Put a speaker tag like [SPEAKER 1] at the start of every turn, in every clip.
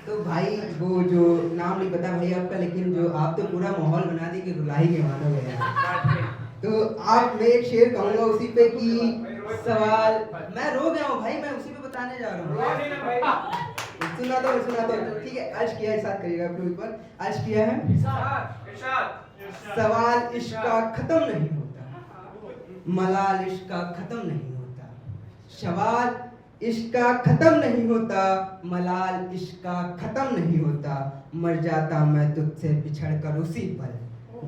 [SPEAKER 1] तो भाई वो जो नाम नहीं पता भाई आपका, लेकिन जो आप तो पूरा माहौल बना दी कि रुला ही के मानोगे यार। तो आप मैं एक शेर कहूंगा उसी पे कि सवाल, मैं रो गया हूँ भाई, मैं उसी पे बताने जा रहा हूँ। सुना दो ठीक है। अर्ज किया है, साथ करिएगा अपने ऊपर। अर्ज किया है, सवाल इश्क का खत्म नहीं होता, मलाल इश्क का खत्म नहीं होता, सवाल इश्क का खत्म नहीं होता, मलाल इश्क का खत्म नहीं होता, मर जाता मैं तुझसे बिछड़ कर उसी पल,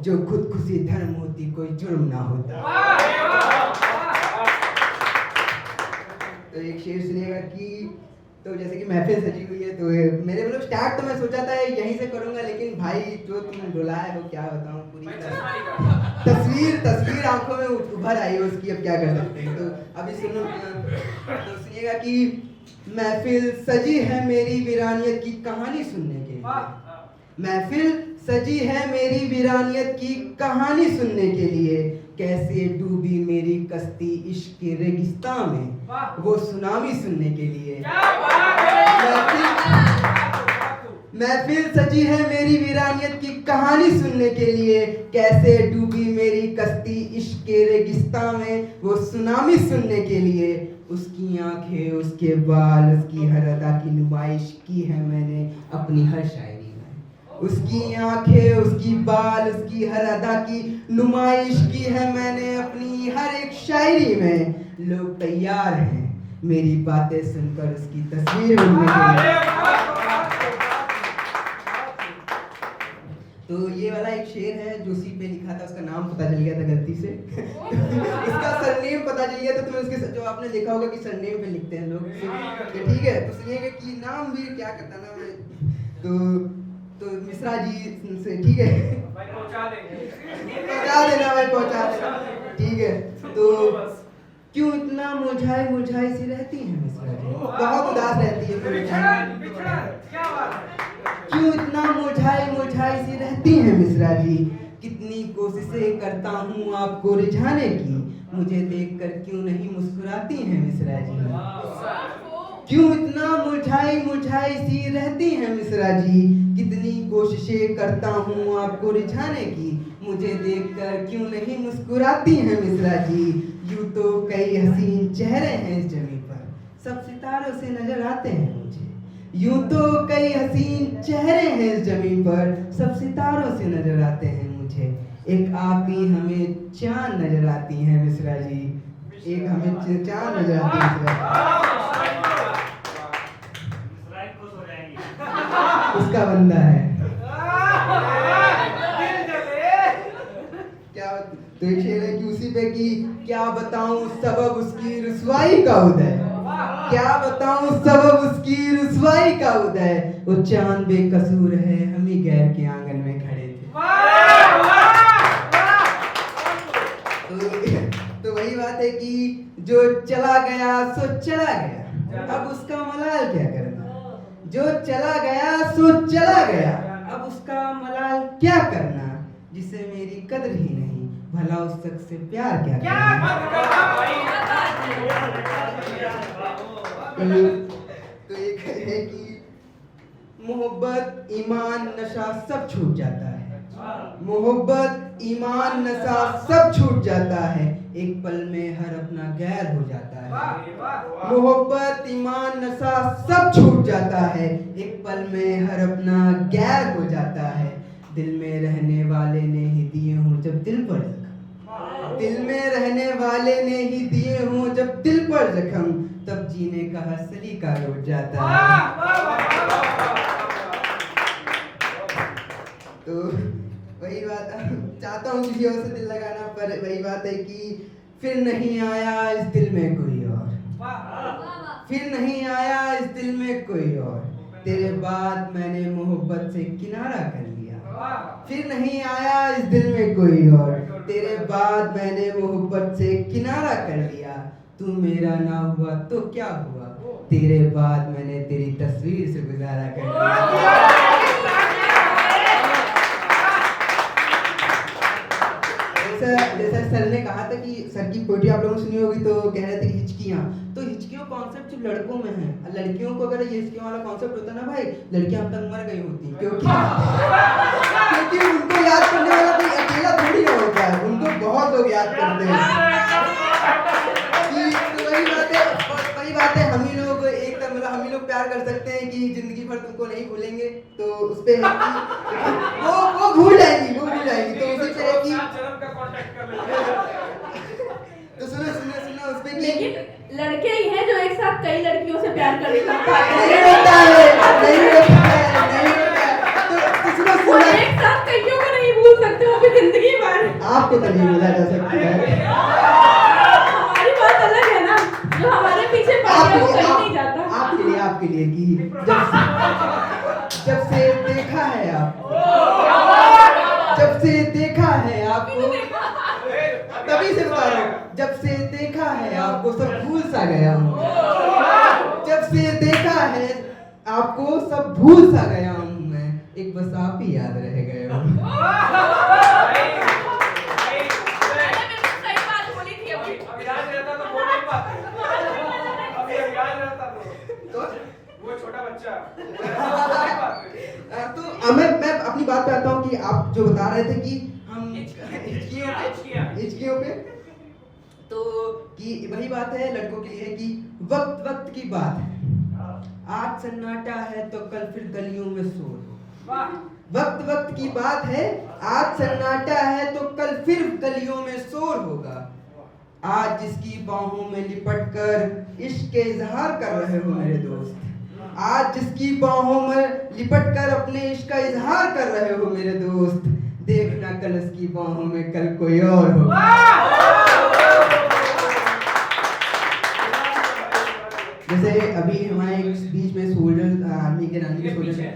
[SPEAKER 1] जो खुदकुशी धर्म होती कोई जुर्म ना होता। तो एक शेर सुनिएगा कि तो जैसे कि महफिल सजी हुई है, तो मेरे मतलब स्टार्ट तो मैं सोचा था यहीं से करूंगा, लेकिन भाई जो तुम रुलाए हो क्या बताऊं, पूरी तस्वीर आंखों में उभर आई है उसकी, अब क्या कर सकते हैं। तो अभी सुनो, तो सुनिएगा कि महफिल सजी है मेरी वीरानियत की कहानी सुनने के लिए, महफिल सजी है मेरी वीरानियत की कहानी सुनने के लिए, कैसे डूबी मेरी कश्ती इश्क के रेगिस्तान में, वो सुनामी सुनने के लिए। महफिल सजी है मेरी वीरानियत की कहानी सुनने के लिए, कैसे डूबी मेरी कश्ती इश्क के रेगिस्तान में, वो सुनामी सुनने के लिए। उसकी आंखें, उसके बाल, उसकी हर अदा की नुमाइश की है मैंने अपनी हर शायरी में। उसकी आंखें, उसकी बाल, उसकी हर अदा की नुमाइश की है मैंने अपनी हर एक शायरी में। लोग तैयार हैं मेरी बातें सुनकर उसकी तस्वीर बनने के लिए। तो ये वाला एक शेर है जो उसी पे लिखा था, उसका नाम पता चल गया था गलती से। इसका सरनेम पता चल गया था, तो मैं उसके जो आपने देखा होगा कि सरनेम पे लिखते हैं लोग, ठीक है। तो सुनिएगा कि नाम भी क्या करता नाम है, तो मिश्रा जी से, ठीक है, पहुंचा देना भाई, पहुंचा देना, ठीक है। तो क्यों इतना मुरझाई मुरझाई सी रहती है मिश्रा जी, बहुत उदास रहती है, क्यों इतना मुरझाई मुरझाई सी रहती हैं मिश्रा जी, कितनी कोशिशें करता हूँ आपको रिझाने की, मुझे देखकर क्यों नहीं मुस्कुराती हैं मिश्रा जी, क्यों इतना मुरझाई मुरझाई सी रहती हैं मिश्रा जी, कितनी कोशिशें करता हूँ आपको रिझाने की, मुझे देखकर क्यों नहीं मुस्कुराती हैं मिश्रा जी। यूं तो कई हसीन चेहरे हैं इस जमीन पर, सब सितारों से नजर आते हैं मुझे, यूं तो कई हसीन चेहरे हैं इस जमीन पर, सब सितारों से नजर आते हैं मुझे, एक आप ही हमें चांद नजर आती हैं मिश्रा जी, एक हमें चांद नजर आती है उसका बंदा है क्या। तो एक शेर है कि उसी पे कि क्या बताऊं सबब उसकी रुसवाई का उदय, क्या बताऊं सबब उसकी रुसवाई का उदय, वो चांद बेकसूर है हम ही गैर के आंगन में खड़े थे। तो वही बात है कि जो चला गया सो चला गया, अब उसका मलाल क्या करना, जो चला गया सो चला गया, अब उसका मलाल क्या करना, जिसे मेरी कदर ही नहीं, भला उस शख्स से प्यार क्या करना। तो एक है कि मोहब्बत ईमान नशा सब छूट जाता है, मोहब्बत ईमान नशा सब छूट जाता है, एक पल में हर अपना गैर हो जाता है, मोहब्बत ईमान नशा सब छूट जाता है, एक पल में हर अपना गैर हो जाता है, दिल में रहने वाले ने ही दिए हों जब दिल पर जख्म, दिल में रहने वाले ने ही दिए हों जब दिल पर जख्म, तब जीने का हर सलीका लौट जाता है। तो वही बात, चाहता हूँ किसी और से दिल लगाना, पर वही बात है कि फिर नहीं आया इस दिल में कोई और, फिर नहीं आया इस दिल में कोई और, तेरे बाद मैंने मोहब्बत से किनारा कर लिया, फिर नहीं आया इस दिल में कोई और, तेरे बाद मैंने मोहब्बत से किनारा कर लिया, तू मेरा ना हुआ तो क्या हुआ, तेरे बाद मैंने तेरी तस्वीर से गुजारा कर लिया। जैसा सर ने कहा था कि सर की पोइट्री आप लोगों ने सुनी होगी, तो कह रहे थे हिचकियाँ, तो हिचकियों कॉन्सेप्ट सिर्फ लड़कों में है, लड़कियों को अगर ये इसके वाला कॉन्सेप्ट होता ना भाई, लड़कियां अब तक मर गई होती, क्योंकि उनको याद करने वाला कोई अकेला थोड़ी ना होता है, उनको बहुत लोग याद करते हैं। तो वही बात है, हम ही लोग एक मतलब हम ही लोग प्यार कर सकते हैं कि जिंदगी भर तुमको नहीं भूलेंगे, तो उस पे है कि वो भूल जाएगी, तो उसी पे है कि तो सुनो उस पे कि
[SPEAKER 2] लेकिन लड़के ही हैं जो एक साथ कई लड़कियों से प्यार कर सकते हैं।
[SPEAKER 1] नहीं होता है। तो सुनो
[SPEAKER 2] वो एक साथ कईयों को नहीं भूल सकते, वो भी जिंदगी भर।
[SPEAKER 1] आपको तो नहीं बोला जा सकता है,
[SPEAKER 2] हमारी बात अलग है ना, जो हमारे पीछे पड़ गया वो कहीं नहीं जाता।
[SPEAKER 1] आपके लिए कि जब से देखा है आपको, तभी से बता रहा हूँ, जब से देखा है आपको सब भूल सा गया हूँ, जब से देखा है आपको सब भूल सा गया हूँ मैं, एक बस आप ही याद रह गए हो। तो मैं अपनी बात पे आता हूँ कि आप जो बता रहे थे कि हम हिचकियों पे, तो कि वही बात है लड़कों के लिए कि वक्त की बात है, आज सन्नाटा है तो कल फिर गलियों में शोर। वक्त की बात है, आज सन्नाटा है तो कल फिर गलियों में शोर होगा। आज जिसकी बाहों में लिपट कर इश्क के इजहार कर रहे हो मेरे दोस्त, आज जिसकी बाहों में लिपट कर अपने इश्क का इजहार कर रहे हो मेरे दोस्त, देखना कल उसकी बाहों में कल कोई और होगा। जैसे अभी हमारे बीच में सोल्जर आर्मी के रन सोल्जर,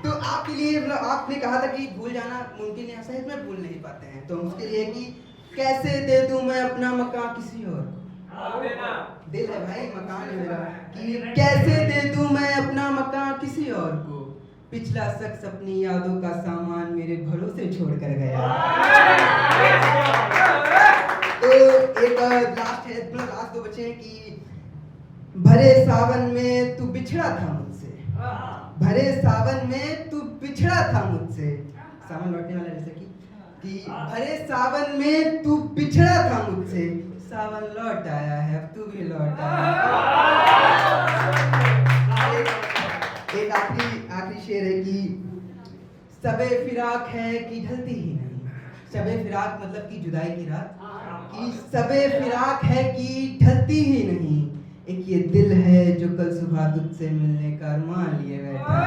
[SPEAKER 1] तो आपके लिए मतलब आपने कहा था कि भूल जाना मुमकिन है, सही में भूल नहीं पाते हैं, तो उसके लिए कि कैसे दे दूं मैं अपना मकान किसी और को, दिल है भाई, मकान है मेरा, कि कैसे दे दूं मैं अपना मकान किसी और को, पिछला शख्स अपनी यादों का सामान मेरे भरोसे छोड़ कर गया। तो एक लास्ट है, मतलब लास्ट दो बचे हैं कि भरे सावन में तू बिछड़ा था मुझसे, भरे सावन में तू बिछड़ा था मुझसे, सावन लौटने वाला जैसे कि भरे सावन में तू बिछड़ा था मुझसे, सावन लौट आया है अब तू भी लौट आया। एक आखिरी शेर है कि सबे फिराक है कि ढलती ही नहीं, सबे फिराक मतलब कि जुदाई की रात, कि सबे फिराक है कि ढलती ही नहीं, एक ये दिल है जो कल सुबह तुझसे मिलने का अरमान लिए बैठा।